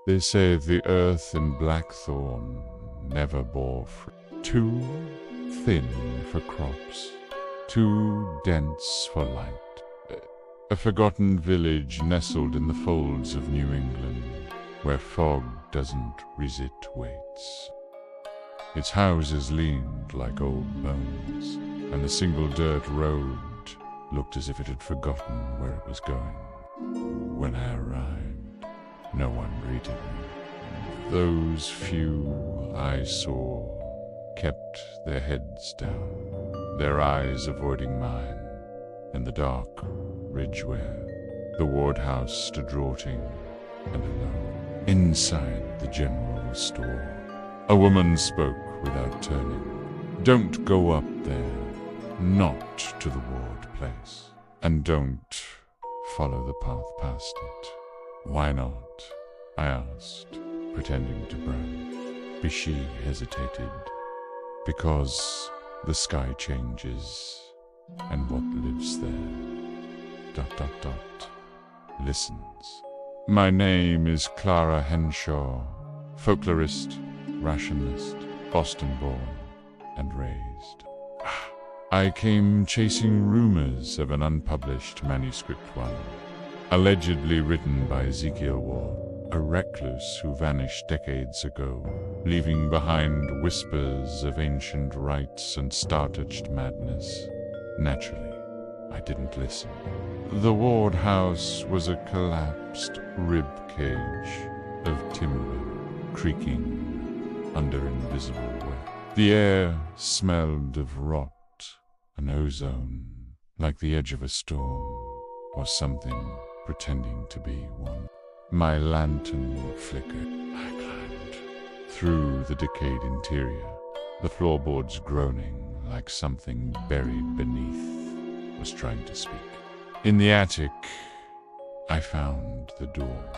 They say the earth in Blackthorn never bore fruit. Too thin for crops, too dense for light. A forgotten village nestled in the folds of New England, where fog doesn't resist weights. Its houses leaned like old bones, and the single dirt road looked as if it had forgotten where it was going. When I arrived, no one greeted me. Those few I saw kept their heads down, their eyes avoiding mine, in the dark ridge where the ward house stood rotting and alone. Inside the general store, a woman spoke without turning. Don't go up there, not to the ward place, and don't follow the path past it. Why not? I asked, pretending to browse. But she hesitated. Because the sky changes, and what lives there, ... listens. My name is Clara Henshaw, folklorist, rationalist, Boston-born and raised. I came chasing rumors of an unpublished manuscript one, allegedly written by Ezekiel Ward, a recluse who vanished decades ago, leaving behind whispers of ancient rites and star-touched madness. Naturally, I didn't listen. The ward house was a collapsed rib cage of timber, creaking under invisible weight. The air smelled of rot and ozone, like the edge of a storm, or something pretending to be one. My lantern flickered. I climbed through the decayed interior, the floorboards groaning like something buried beneath was trying to speak. In the attic, I found the door,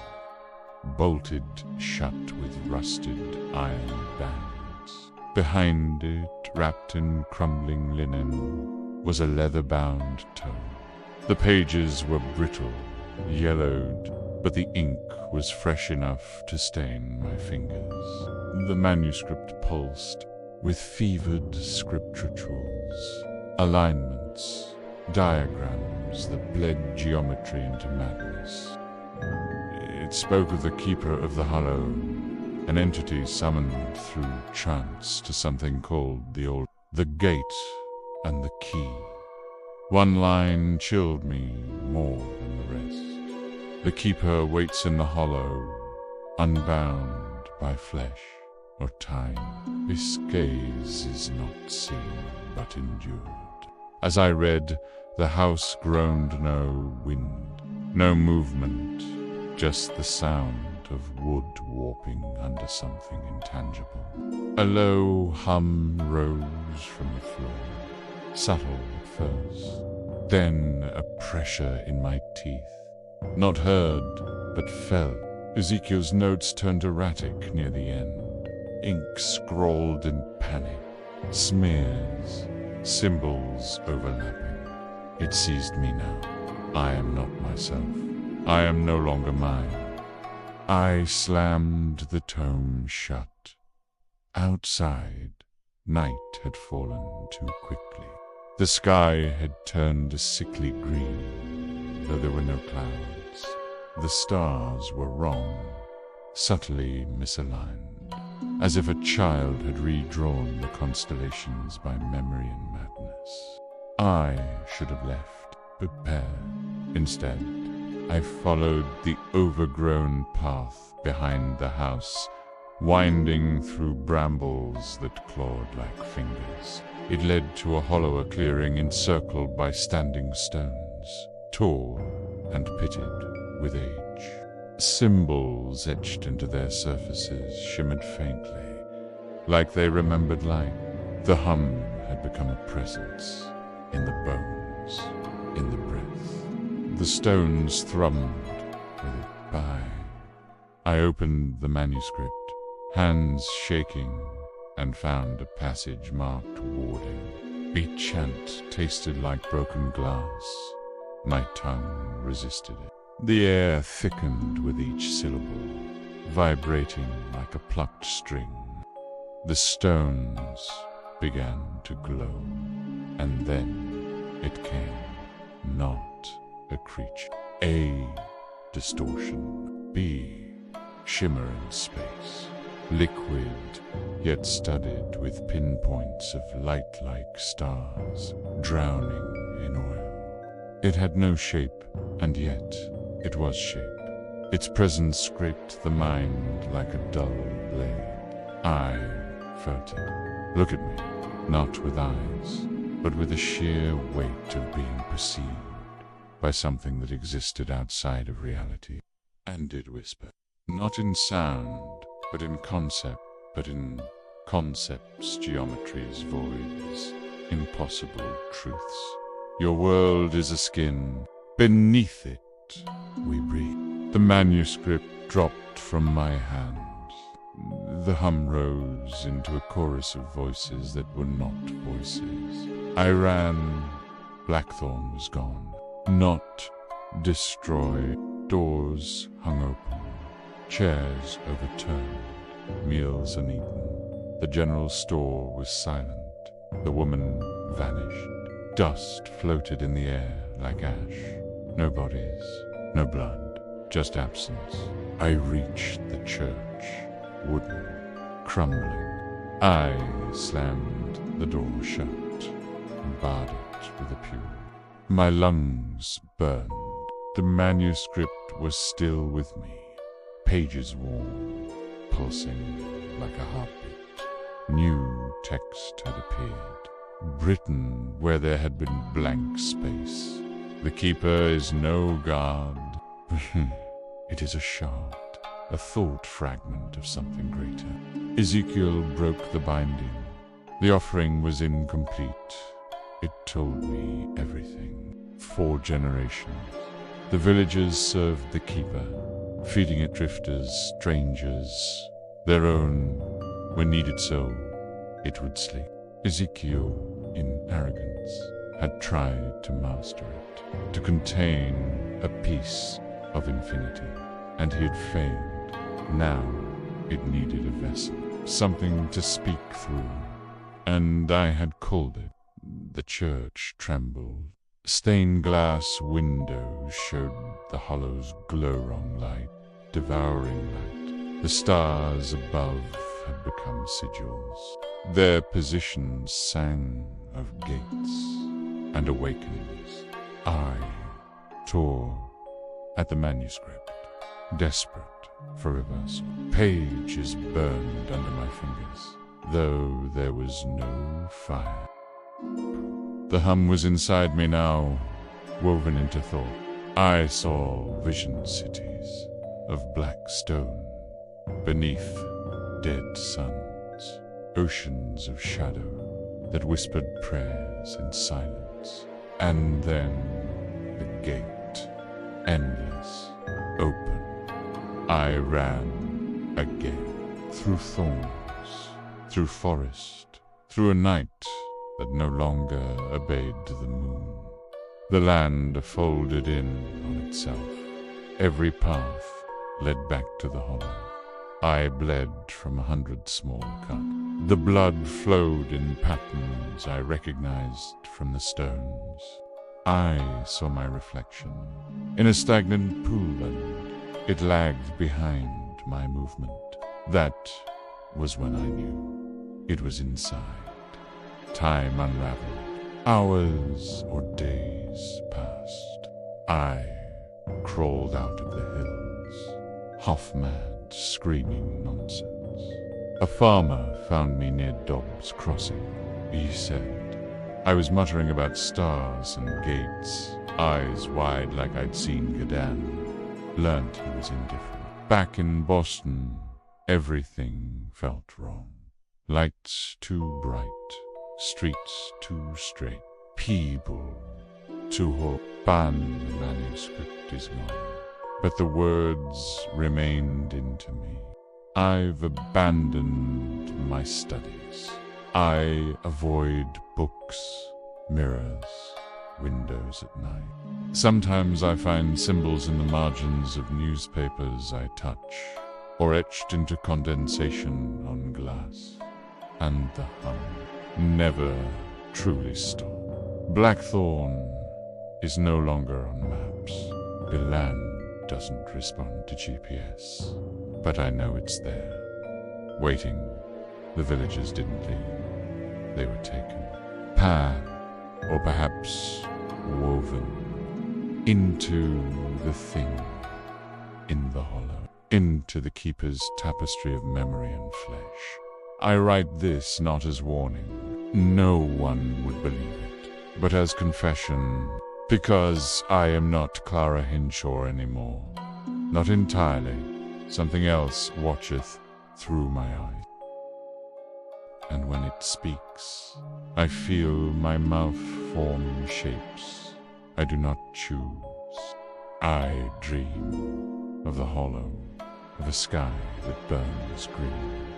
bolted shut with rusted iron bands. Behind it, wrapped in crumbling linen, was a leather-bound tome. The pages were brittle, yellowed, but the ink was fresh enough to stain my fingers. The manuscript pulsed with fevered script rituals, alignments, diagrams that bled geometry into madness. It spoke of the keeper of the hollow, an entity summoned through trance to something called the gate and the key. One line chilled me more than the rest. The keeper waits in the hollow, unbound by flesh or time. This gaze is not seen, but endured. As I read, the house groaned no wind, no movement, just the sound of wood warping under something intangible. A low hum rose from the floor, subtle at first, then a pressure in my teeth. Not heard, but felt. Ezekiel's notes turned erratic near the end. Ink scrawled in panic, smears, symbols overlapping. It seized me now. I am not myself. I am no longer mine. I slammed the tome shut. Outside, night had fallen too quickly. The sky had turned a sickly green, though there were no clouds. The stars were wrong, subtly misaligned, as if a child had redrawn the constellations by memory and madness. I should have left, prepared. Instead, I followed the overgrown path behind the house, winding through brambles that clawed like fingers. It led to a hollower clearing encircled by standing stones, tall and pitted with age. Symbols etched into their surfaces shimmered faintly, like they remembered light. The hum had become a presence, in the bones, in the breath. The stones thrummed with it by. I opened the manuscript, hands shaking, and found a passage marked warding. Each chant tasted like broken glass. My tongue resisted it. The air thickened with each syllable, vibrating like a plucked string. The stones began to glow, and then it came. Not a creature. A distortion. B shimmer in space. Liquid, yet studded with pinpoints of light-like stars, drowning in oil. It had no shape, and yet it was shape. Its presence scraped the mind like a dull blade. I felt it. Look at me, not with eyes, but with a sheer weight of being perceived by something that existed outside of reality. And it whispered, not in sound, but in concept, geometries, voids, impossible truths. Your world is a skin. Beneath it, we breathe. The manuscript dropped from my hands. The hum rose into a chorus of voices that were not voices. I ran. Blackthorn was gone. Not destroyed. Doors hung open. Chairs overturned. Meals uneaten. The general store was silent. The woman vanished. Dust floated in the air like ash. No bodies, no blood, just absence. I reached the church, wooden, crumbling. I slammed the door shut and barred it with a pew. My lungs burned. The manuscript was still with me, pages warm, pulsing like a heartbeat. New text had appeared, written where there had been blank space. The keeper is no god. It is a shard, a thought fragment of something greater. Ezekiel broke the binding. The offering was incomplete. It told me everything. 4 generations. The villagers served the keeper, feeding it drifters, strangers, their own. When needed so, it would sleep. Ezekiel, in arrogance, had tried to master it, to contain a piece of infinity, and he had failed. Now it needed a vessel, something to speak through, and I had called it. The church trembled. Stained glass windows showed the hollow's glow-wrong light, devouring light. The stars above had become sigils. Their positions sang of gates and awakens. I tore at the manuscript, desperate for reversal. Pages burned under my fingers, though there was no fire. The hum was inside me now, woven into thought. I saw vision cities of black stone, beneath dead suns, oceans of shadow that whispered prayers in silence. And then the gate, endless, open. I ran again, through thorns, through forest, through a night that no longer obeyed the moon. The land folded in on itself. Every path led back to the hollow. I bled from 100 small cuts. The blood flowed in patterns I recognized from the stones. I saw my reflection in a stagnant pool, and it lagged behind my movement. That was when I knew it was inside. Time unraveled. Hours or days passed. I crawled out of the hills, half-mad, screaming nonsense. A farmer found me near Dobbs Crossing. He said I was muttering about stars and gates, eyes wide like I'd seen Gadan. Learned he was indifferent. Back in Boston, everything felt wrong. Lights too bright. Streets too straight, people too hope. Ban the manuscript is gone, but the words remained into me. I've abandoned my studies. I avoid books, mirrors, windows at night. Sometimes I find symbols in the margins of newspapers I touch. or etched into condensation on glass. And the hum never truly stopped. Blackthorn is no longer on maps. The land doesn't respond to GPS, but I know it's there, waiting. The villagers didn't leave. They were taken, packed, or perhaps woven into the thing in the hollow, into the keeper's tapestry of memory and flesh. I write this not as warning. No one would believe it, but as confession, because I am not Clara Henshaw anymore. Not entirely. Something else watcheth through my eyes. And when it speaks, I feel my mouth form shapes I do not choose. I dream of the hollow, of a sky that burns green,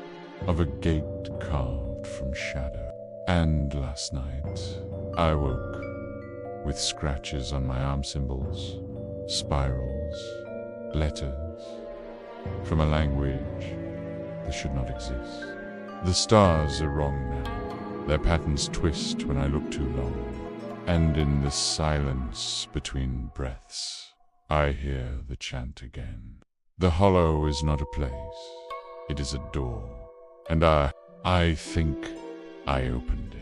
of a gate carved from shadow. And last night, I woke with scratches on my arm symbols, spirals, letters, from a language that should not exist. The stars are wrong now. Their patterns twist when I look too long. And in the silence between breaths, I hear the chant again. The hollow is not a place. It is a door. And I think I opened it.